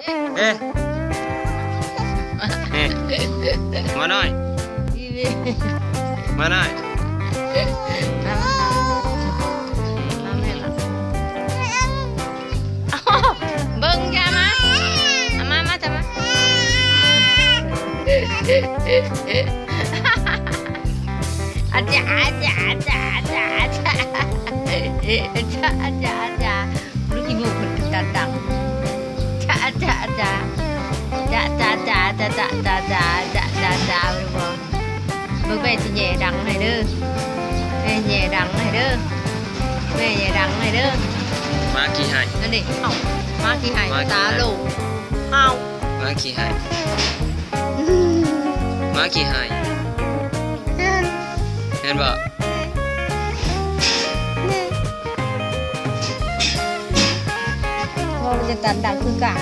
เอ๊ะมาหน่อยมาหน่อยเบิ้งจ้ามามาจ้ามาอาจารย์อาจารย์อาจารย์อาจารย์อาจารย์อาจารย์อาจารย์รู้กี่บุกมันดังดังอาจารย์อาจารย์จ้าจ้าจ้าจ้าจ้าจ้าจ้าจ้าจ้าจ้าเบิ้งแม่จะแย่ดังให้เด้อแม่แย่ดังให้เด้อแม่แย่ดังให้เด้อมาขี้ให้นั่นดิเอ้ามาขี้ให้ตาลูกเอ้ามาขี้ให้มาขี้ให้เห็นบ่ว่ามันจะตัดดังคือกะ